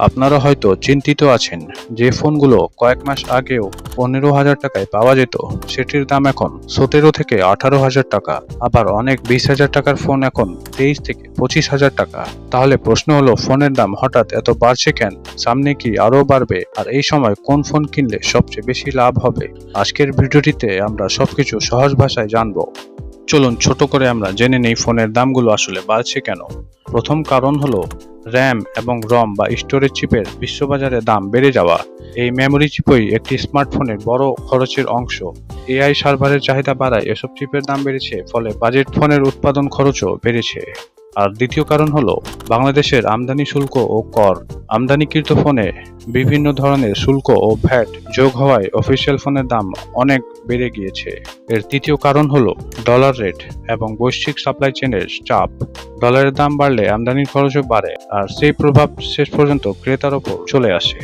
আপনারা হয়তো চিন্তিত আছেন যে ফোনগুলো কয়েক মাস আগেও 15,000 টাকায় পাওয়া যেত সেটির দাম এখন 17 থেকে 18,000 টাকা। আবার অনেক 20,000 টাকার ফোন এখন 23 থেকে 25,000 টাকা। তাহলে প্রশ্ন হলো, ফোনের দাম হঠাৎ এত বাড়ছে কেন? সামনে কি আরো বাড়বে? আর এই সময় কোন ফোন কিনলে সবচেয়ে বেশি লাভ হবে? আজকের ভিডিওটিতে আমরা সবকিছু সহজ ভাষায় জানবো। চলুন ছোট করে আমরা জেনে নেই ফোনের দামগুলো আসলে বাড়ছে কেন। প্রথম কারণ হলো র্যাম এবং রম বা স্টোরেজ চিপের বিশ্ববাজারে দাম বেড়ে যাওয়া। এই মেমোরি চিপই একটি স্মার্টফোনের বড় খরচের অংশ। এআই সার্ভারের চাহিদা বাড়ায় এসব চিপের দাম বেড়েছে, ফলে বাজেট ফোনের উৎপাদন খরচও বেড়েছে। আর দ্বিতীয় কারণ হলো বাংলাদেশের আমদানি শুল্ক ও কর। আমদানিকৃত ফোনে বিভিন্ন ধরনের শুল্ক ও ভ্যাট যোগ হওয়ায় অফিসিয়াল ফোনের দাম অনেক বেড়ে গিয়েছে। এর তৃতীয় কারণ হলো ডলার রেট এবং বৈশ্বিক সাপ্লাই চেনের চাপ। ডলারের দাম বাড়লে আমদানির খরচও বাড়ে, আর সেই প্রভাব শেষ পর্যন্ত ক্রেতার ওপর চলে আসে।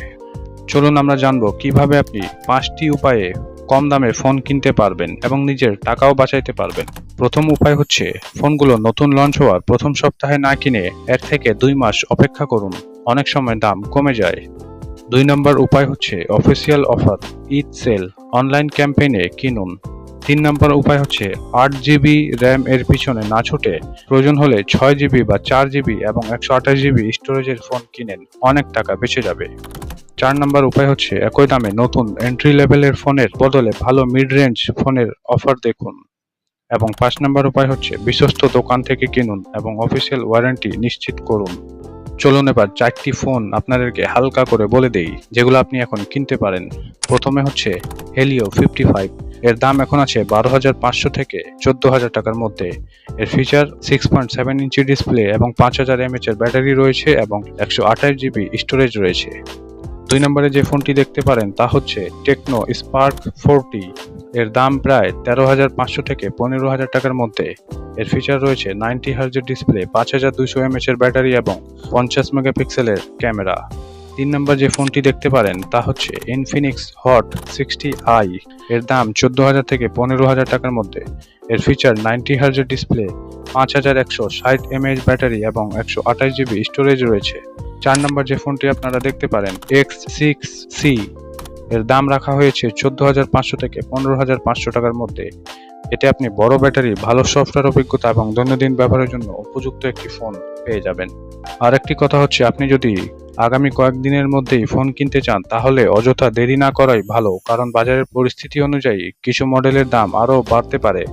চলুন আমরা জানবো কিভাবে আপনি 5টি উপায়ে কম দামে ফোন কিনতে পারবেন এবং নিজের টাকাও বাঁচাইতে পারবেন। প্রথম উপায় হচ্ছে ফোনগুলো নতুন লঞ্চ হওয়ার প্রথম সপ্তাহে না কিনে 1 থেকে 2 মাস অপেক্ষা করুন, অনেক সময় দাম কমে যায়। 2 নম্বর উপায় হচ্ছে official offer, Eid sale, online ক্যাম্পেইনে কিনুন। 3 নম্বর উপায় হচ্ছে 8GB র্যাম এর পিছনে না ছুটে প্রয়োজন হলে 6GB বা 4GB এবং 128GB স্টোরেজের ফোন কিনেন, অনেক টাকা বেঁচে যাবে। 4 নম্বর উপায় হচ্ছে একই দামে নতুন এন্ট্রি লেভেলের ফোনের বদলে ভালো মিড রেঞ্জ ফোনের অফার দেখুন। এবং 5 নম্বর উপায় হচ্ছে বিশ্বস্ত দোকান থেকে কিনুন এবং অফিসিয়াল ওয়ারেন্টি নিশ্চিত করুন। চলুন এবার 4টি ফোন আপনাদেরকে হালকা করে বলে দেই যেগুলো আপনি এখন কিনতে পারেন। প্রথমে হচ্ছে হেলিও 55। এর দাম এখন আছে 12,500 থেকে 14,000 টাকার মধ্যে। এর ফিচার 6.7 ইঞ্চি ডিসপ্লে এবং 5000 mAh এর ব্যাটারি রয়েছে এবং 128GB স্টোরেজ রয়েছে। 2 নম্বরে যে ফোনটি দেখতে পারেন তা হচ্ছে টেকনো স্পার্ক 40। এর দাম প্রায় 13,500 থেকে 15,000 টাকার মধ্যে। এর ফিচার রয়েছে 90Hz ডিসপ্লে, 5200 mAh এর ব্যাটারি এবং 50 মেগাপিক্সেলের ক্যামেরা। 3 নম্বর যে ফোনটি দেখতে পারেন তা হচ্ছে ইনফিনিক্স হট 60i। এর দাম 14,000 থেকে 15,000 টাকার মধ্যে। এর feature 90Hz display, 5160 mAh battery এবং 128GB স্টোরেজ রয়েছে। 4 নম্বর যে ফোনটি আপনারা দেখতে পারেন X6C। এর দাম রাখা হয়েছে 14,500 থেকে 15,500 টাকার মধ্যে। এতে আপনি বড় ব্যাটারি, ভালো সফটওয়্যার অভিজ্ঞতা এবং দৈনন্দিন ব্যবহারের জন্য উপযুক্ত একটি ফোন পেয়ে যাবেন। আর একটি কথা হচ্ছে, আপনি যদি আগামী কয়েকদিনের মধ্যেই ফোন কিনতে চান তাহলে অযথা দেরি না করাই ভালো, কারণ বাজারের পরিস্থিতি অনুযায়ী কিছু মডেলের দাম আরও বাড়তে পারে।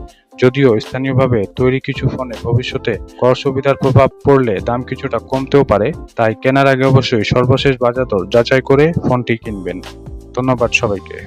যদিও স্থানীয়ভাবে তৈরি কিছু ফোনে ভবিষ্যতে কর সুবিধার প্রভাব পড়লে দাম কিছুটা কমতেও পারে, তাই কেনার আগে অবশ্যই সর্বশেষ বাজার দর যাচাই করে ফোনটি কিনবেন। ধন্যবাদ সবাইকে।